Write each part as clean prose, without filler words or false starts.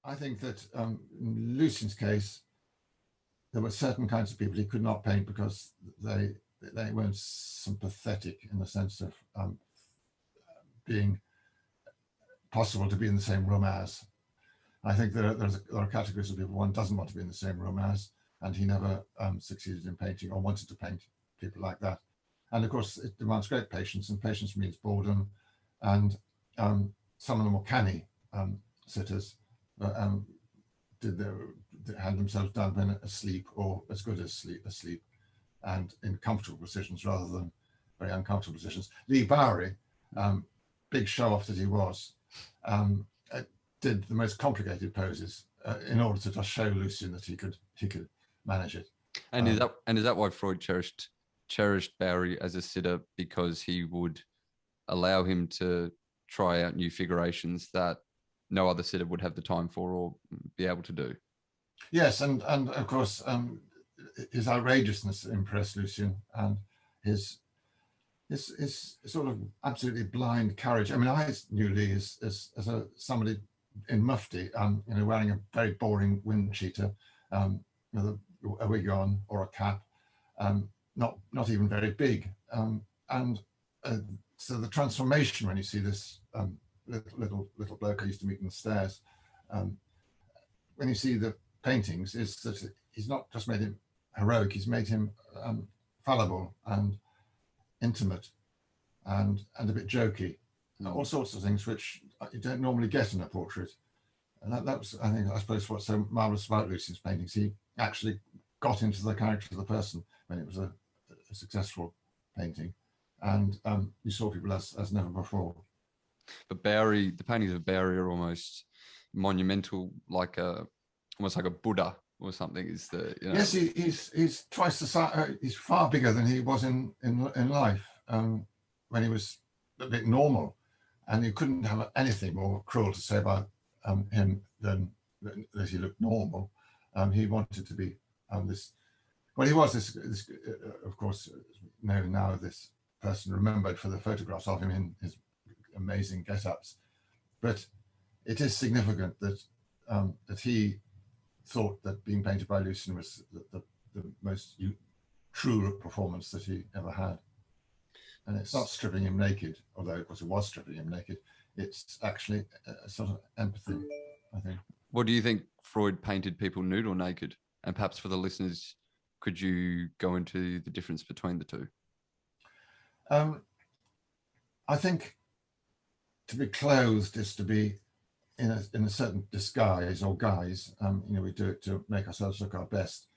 I think that in Lucian's case, there were certain kinds of people he could not paint because they weren't sympathetic in the sense of being possible to be in the same room as. I think there are categories of people one doesn't want to be in the same room as, and he never succeeded in painting or wanted to paint people like that. And of course, it demands great patience, and patience means boredom. And some of the more canny sitters had themselves done when asleep or as good as asleep, and in comfortable positions rather than very uncomfortable positions. Lee Bowery, big show-off that he was, did the most complicated poses in order to just show Lucian that he could manage it. And is that why Freud cherished Bowery as a sitter, because he would allow him to try out new figurations that no other sitter would have the time for or be able to do? Yes, and of course his outrageousness impressed Lucian, and his sort of absolutely blind courage. I mean, I knew Lee as somebody in mufti, wearing a very boring wind cheater, with a wig on or a cap, not even very big, and so the transformation when you see this little bloke I used to meet on the stairs, when you see the paintings, is that he's not just made him heroic, he's made him fallible and intimate and a bit jokey, all sorts of things which you don't normally get in a portrait. And that was, I suppose, what's so marvelous about Lucian's paintings. He actually got into the character of the person when it was a successful painting, and you saw people as never before. But Bowery, the paintings of Bowery are almost monumental, almost like a Buddha or something. Is the Yes, he's twice the size. He's far bigger than he was in life, when he was a bit normal, and you couldn't have anything more cruel to say about him than that he looked normal. He wanted to be this. Well, he was this of course, known now, this person remembered for the photographs of him in his amazing get-ups. But it is significant that that he thought that being painted by Lucian was the most true performance that he ever had. And it's not stripping him naked, although of course it was stripping him naked. It's actually a sort of empathy, I think. What do you think, Freud painted people nude or naked? And perhaps for the listeners, could you go into the difference between the two? I think to be clothed is to be in a certain disguise or guise. We do it to make ourselves look our best.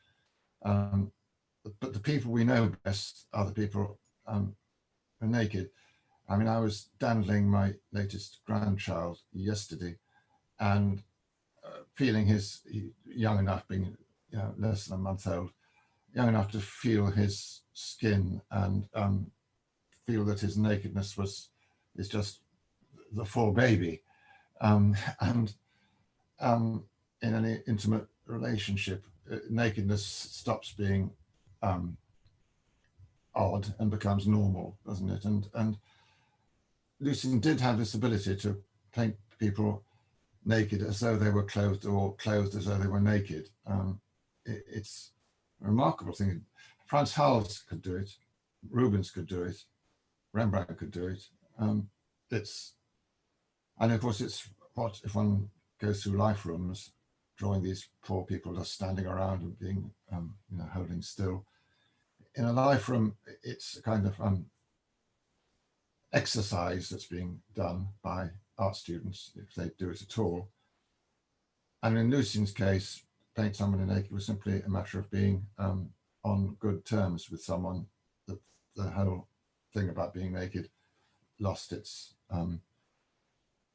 But the people we know best are the people who are naked. I mean, I was dandling my latest grandchild yesterday, and feeling he's young enough, being less than a month old, young enough to feel his skin and feel that his nakedness is just the full baby, and in any intimate relationship, nakedness stops being odd and becomes normal, doesn't it? And Lucian did have this ability to paint people naked as though they were clothed, or clothed as though they were naked. It's a remarkable thing. Frans Hals could do it, Rubens could do it, Rembrandt could do it. And of course, it's what if one goes through life rooms, drawing these poor people just standing around and being, holding still. In a life room, it's a kind of exercise that's being done by art students, if they do it at all. And in Lucian's case, paint somebody naked was simply a matter of being on good terms with someone. The whole thing about being naked lost its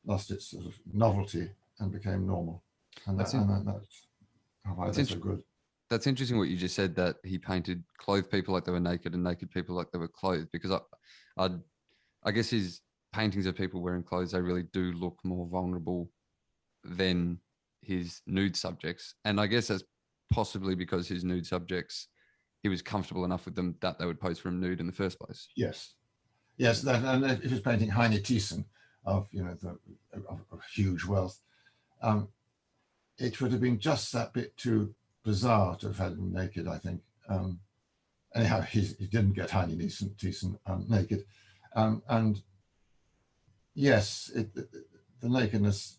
sort of novelty and became normal. And that's why they're so good. That's interesting what you just said, that he painted clothed people like they were naked and naked people like they were clothed, because I guess his paintings of people wearing clothes, they really do look more vulnerable than his nude subjects. And I guess that's possibly because his nude subjects, he was comfortable enough with them that they would pose for him nude in the first place. Yes. And if he was painting Heine Thyssen of huge wealth, it would have been just that bit too bizarre to have had him naked, I think. Anyhow, he didn't get highly decent naked. And yes, the nakedness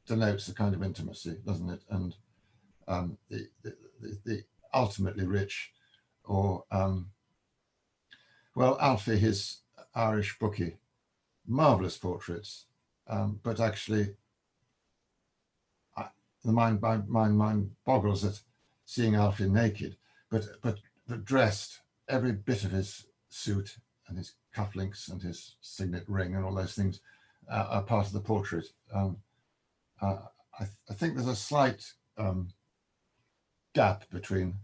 denotes a kind of intimacy, doesn't it? And the ultimately rich, or well, Alfie, his Irish bookie, marvelous portraits, but actually the mind boggles at seeing Alfie naked, but dressed. Every bit of his suit and his cufflinks and his signet ring and all those things are part of the portrait. I think there's a slight gap between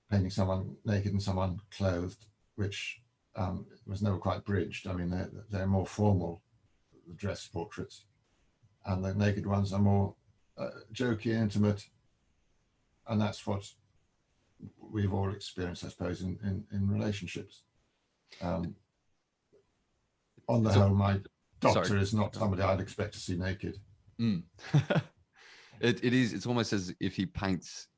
painting someone naked and someone clothed, which was never quite bridged. I mean, they're more formal, the dress portraits, and the naked ones are more jokey, intimate, and that's what we've all experienced, I suppose, in relationships. On the whole, my doctor is not somebody I'd expect to see naked. Mm. It's almost as if he paints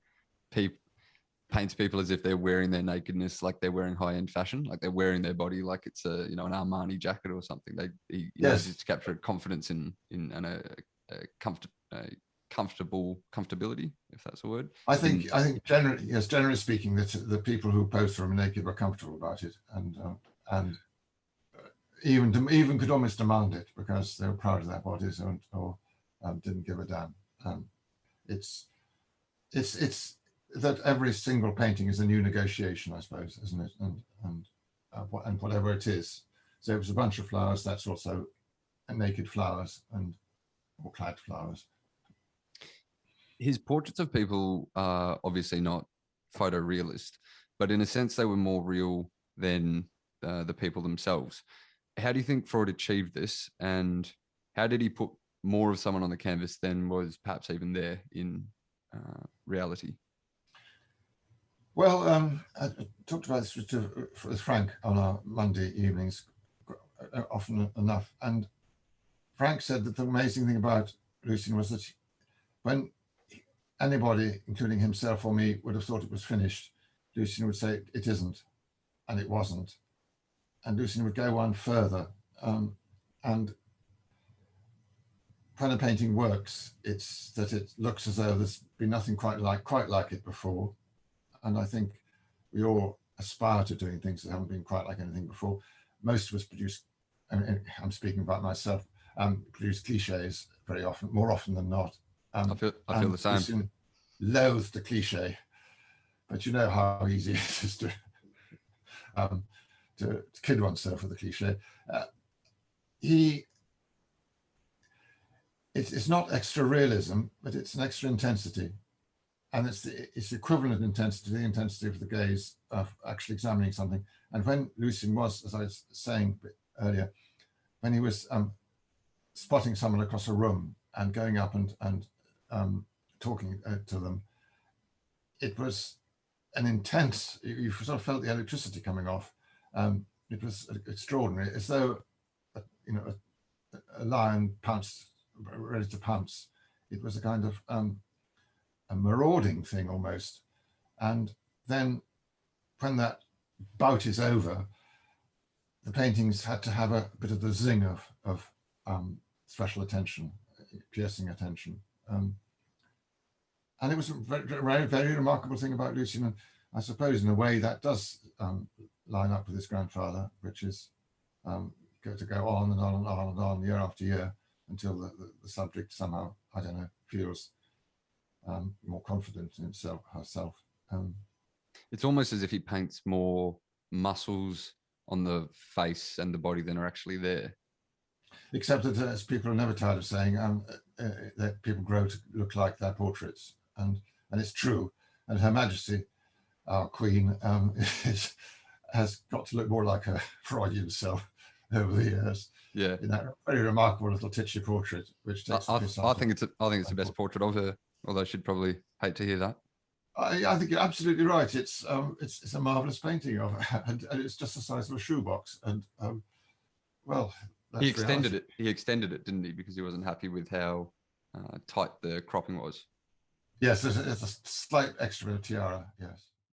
people as if they're wearing their nakedness like they're wearing high-end fashion, like they're wearing their body like it's a, you know, an Armani jacket or something. He knows to capture confidence in a comfortability, if that's a word. I think generally speaking, that the people who posed for him naked were comfortable about it, and even could almost demand it because they were proud of their bodies or didn't give a damn. It's that every single painting is a new negotiation, I suppose, isn't it? And whatever it is. So if it's a bunch of flowers, that's also naked flowers or clad flowers. His portraits of people are obviously not photorealist, but in a sense they were more real than the people themselves. How do you think Freud achieved this, and how did he put more of someone on the canvas than was perhaps even there in reality? Well, I talked about this with Frank on our Monday evenings often enough, and Frank said that the amazing thing about Lucian was that when anybody, including himself or me, would have thought it was finished, Lucian would say it isn't, and it wasn't. And Lucian would go one further. And when a painting works, it's that it looks as though there's been nothing quite like it before. And I think we all aspire to doing things that haven't been quite like anything before. Most of us produce, I mean, I'm speaking about myself, produce cliches very often, more often than not. I feel the same. Lucian loathed the cliche, but you know how easy it is to kid oneself with a cliche. It's not extra realism, but it's an extra intensity. And it's equivalent intensity to the intensity of the gaze of actually examining something. And when Lucian was, as I was saying earlier, when he was spotting someone across a room and going up and talking to them, it was an intense, you sort of felt the electricity coming off. It was extraordinary, as though, a lion pounced, ready to pounce. It was a kind of a marauding thing almost. And then when that bout is over, the paintings had to have a bit of the zing of special attention, piercing attention. And it was a very, very remarkable thing about Lucian. And I suppose in a way that does line up with his grandfather, which is to go on and on and on and on year after year until the subject somehow, I don't know, feels more confident in herself. It's almost as if he paints more muscles on the face and the body than are actually there. Except that, as people are never tired of saying, that people grow to look like their portraits, and it's true. And Her Majesty, our Queen, has got to look more like her Freudian self over the years. Yeah, in that very remarkable little titchy portrait, which takes. I think it's the best portrait of her. Although she'd probably hate to hear that. I think you're absolutely right. It's a marvelous painting of her, and it's just the size of a shoebox. And well, he extended it. He extended it, didn't he? Because he wasn't happy with how tight the cropping was. Yes, there's a slight extra tiara. Yes.